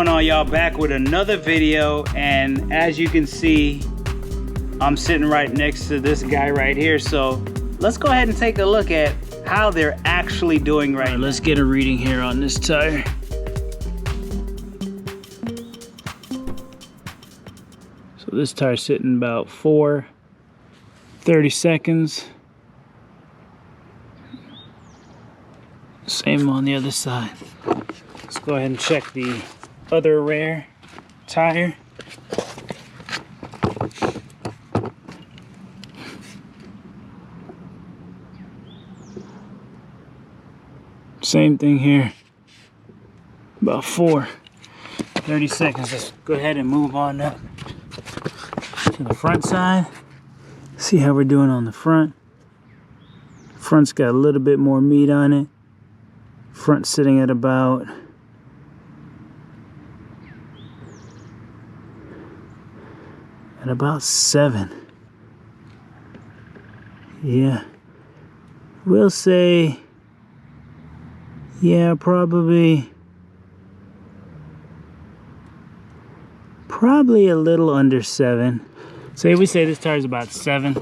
going on, y'all? Back with another video, and as you can see, I'm sitting right next to this guy right here. So let's go ahead and take a look at how they're actually doing right now. Let's get a reading here on this tire. So this tire's sitting about 30 seconds. Same on the other side. Let's go ahead and check the other rear tire. Same thing here. About 30 seconds. Let's go ahead and move on up to the front side. See how we're doing on the front. Front's got a little bit more meat on it. Front sitting at about about 7. Yeah, we'll say, yeah, probably a little under 7. Say we say this tire's about 7,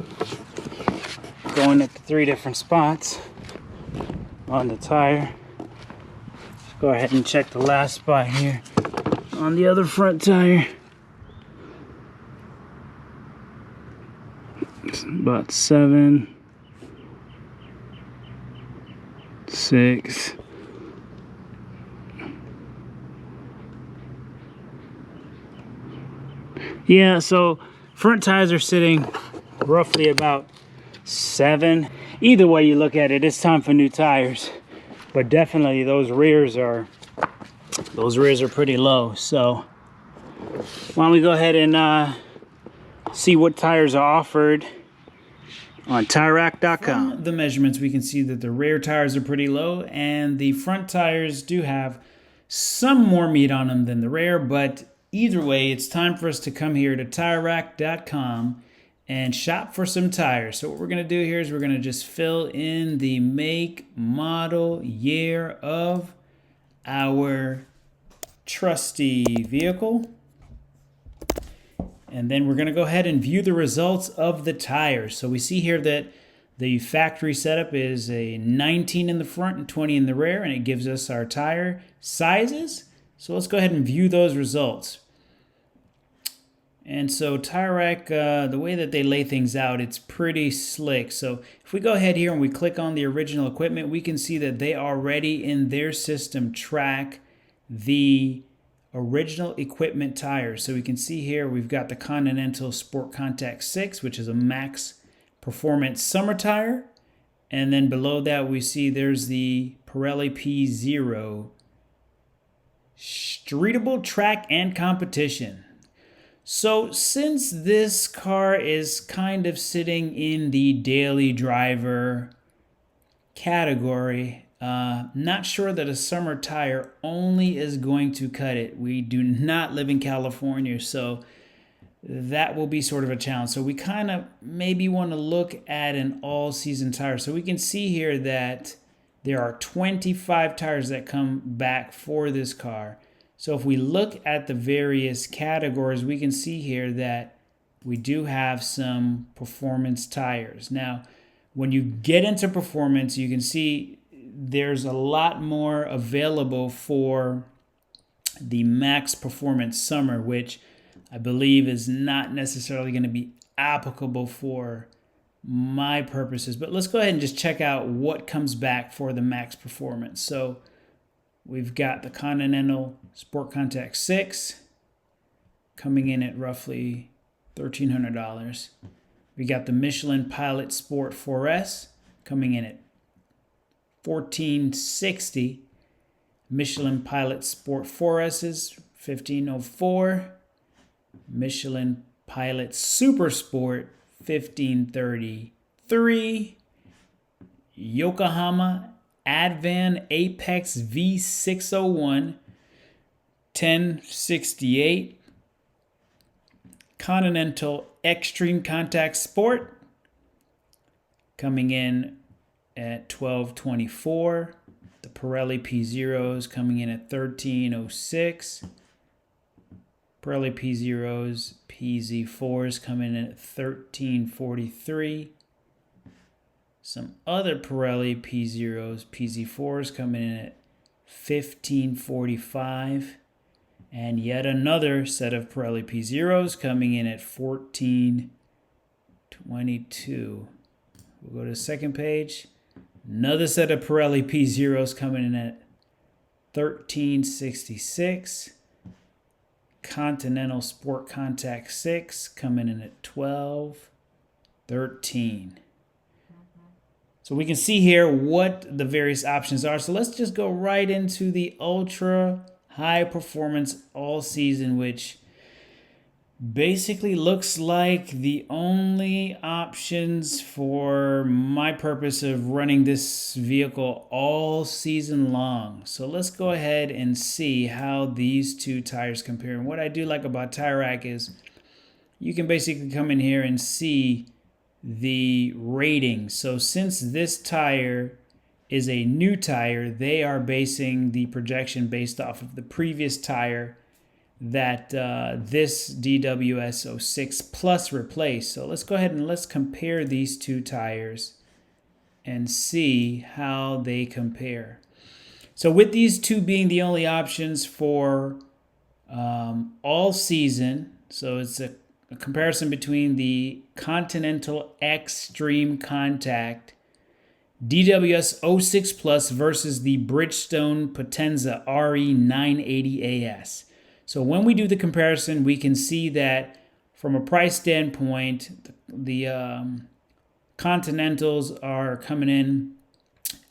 going at the 3 different spots on the tire. Let's go ahead and check the last spot here on the other front tire. It's about 7, 6. Yeah, so front tires are sitting roughly about 7. Either way you look at it, it's time for new tires. But definitely those rears are pretty low. So why don't we go ahead and see what tires are offered on TireRack.com. From the measurements, we can see that the rear tires are pretty low, and the front tires do have some more meat on them than the rear. But either way, it's time for us to come here to TireRack.com and shop for some tires. So what we're going to do here is we're going to just fill in the make, model, year of our trusty vehicle. And then we're going to go ahead and view the results of the tires. So we see here that the factory setup is a 19 in the front and 20 in the rear, and it gives us our tire sizes. So let's go ahead and view those results. And so Tire Rack, the way that they lay things out, it's pretty slick. So if we go ahead here and we click on the original equipment, we can see that they already in their system track the original equipment tires. So we can see here we've got the Continental Sport Contact 6, which is a max performance summer tire. And then below that we see there's the Pirelli P0 Streetable Track and Competition. So since this car is kind of sitting in the daily driver category, not sure that a summer tire only is going to cut it. We do not live in California, so that will be sort of a challenge. So we kind of maybe want to look at an all-season tire. So we can see here that there are 25 tires that come back for this car. So if we look at the various categories, we can see here that we do have some performance tires. Now, when you get into performance, you can see there's a lot more available for the max performance summer, which I believe is not necessarily going to be applicable for my purposes. But let's go ahead and just check out what comes back for the max performance. So we've got the Continental Sport Contact 6 coming in at roughly $1,300. We got the Michelin Pilot Sport 4S coming in at $1,460. Michelin Pilot Sport 4S is $1,504. Michelin Pilot Super Sport $1,533. Yokohama Advan Apex V601 $1,068. Continental Extreme Contact Sport coming in at $1,224. The Pirelli P0 is coming in at $1,306. Pirelli P0s, PZ4s coming in at $13.43. Some other Pirelli P0s, PZ4s coming in at $15.45. And yet another set of Pirelli P0s coming in at $14.22. We'll go to the second page. Another set of Pirelli P0s coming in at $13.66. Continental Sport Contact 6 coming in at $12.13. So we can see here what the various options are. So let's just go right into the ultra high performance all season, which basically looks like the only options for my purpose of running this vehicle all season long. So let's go ahead and see how these two tires compare. And what I do like about Tire Rack is you can basically come in here and see the rating. So since this tire is a new tire, they are basing the projection based off of the previous tire that this DWS 06 Plus replaced. So let's go ahead and let's compare these two tires and see how they compare. So with these two being the only options for all season, so it's a comparison between the Continental Extreme Contact DWS 06 Plus versus the Bridgestone Potenza RE980AS. So when we do the comparison, we can see that from a price standpoint, the Continentals are coming in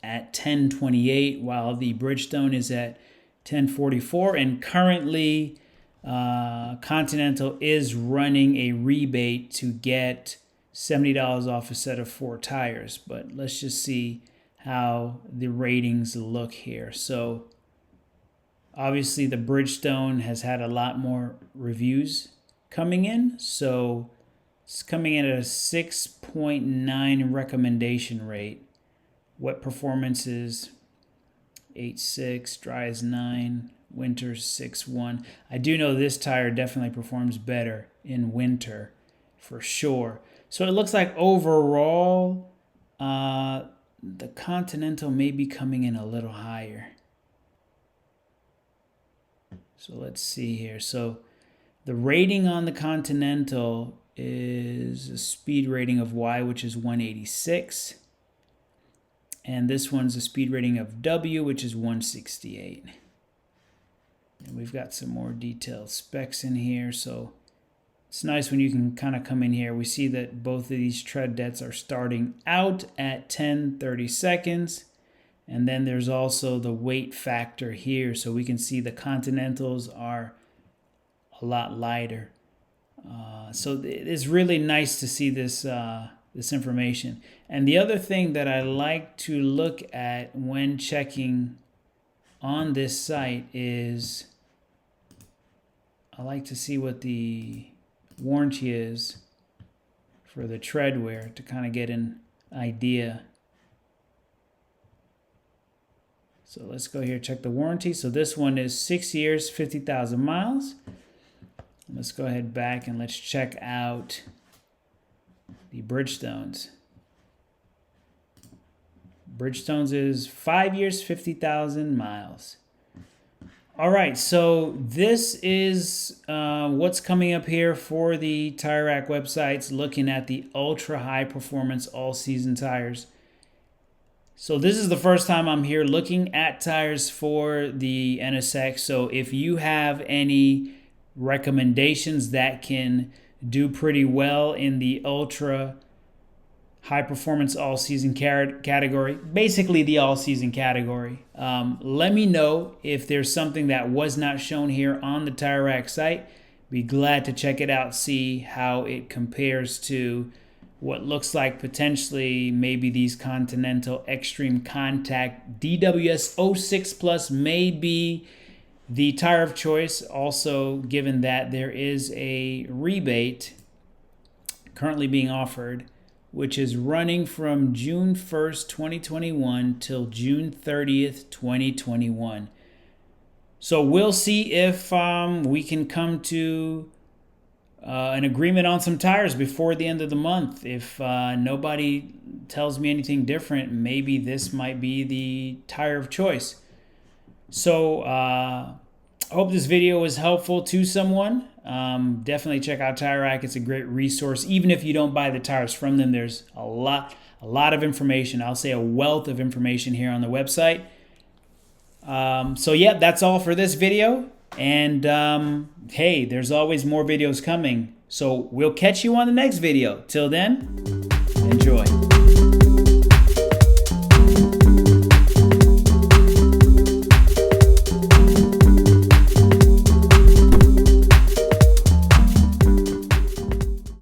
at $10.28, while the Bridgestone is at $10.44. And currently, Continental is running a rebate to get $70 off a set of 4 tires. But let's just see how the ratings look here. So obviously the Bridgestone has had a lot more reviews coming in. So it's coming in at a 6.9 recommendation rate. Wet performance is 8.6, dry is 9, winter 6.1. I do know this tire definitely performs better in winter for sure. So it looks like overall the Continental may be coming in a little higher. So let's see here. So the rating on the Continental is a speed rating of Y, which is 186. And this one's a speed rating of W, which is 168. And we've got some more detailed specs in here. So it's nice when you can kind of come in here. We see that both of these tread depths are starting out at 10/30 seconds. And then there's also the weight factor here. So we can see the Continentals are a lot lighter. So it's really nice to see this this information. And the other thing that I like to look at when checking on this site is I like to see what the warranty is for the tread wear to kind of get an idea. So let's go here, check the warranty. So this one is 6 years, 50,000 miles. Let's go ahead back and let's check out the Bridgestones. Bridgestones is 5 years, 50,000 miles. All right, so this is what's coming up here for the Tire Rack websites, looking at the ultra high performance all season tires. So this is the first time I'm here looking at tires for the NSX. So if you have any recommendations that can do pretty well in the ultra high performance all season category, basically the all season category, let me know if there's something that was not shown here on the Tire Rack site. Be glad to check it out, see how it compares to what looks like potentially maybe these Continental Extreme Contact DWS 06 Plus may be the tire of choice. Also, given that there is a rebate currently being offered, which is running from June 1st, 2021 till June 30th, 2021. So we'll see if we can come to an agreement on some tires before the end of the month. If nobody tells me anything different, maybe this might be the tire of choice. So I hope this video was helpful to someone. Definitely check out Tire Rack. It's a great resource. Even if you don't buy the tires from them, there's a lot of information. I'll say a wealth of information here on the website. So yeah, that's all for this video. And hey, there's always more videos coming. So we'll catch you on the next video. Till then, enjoy.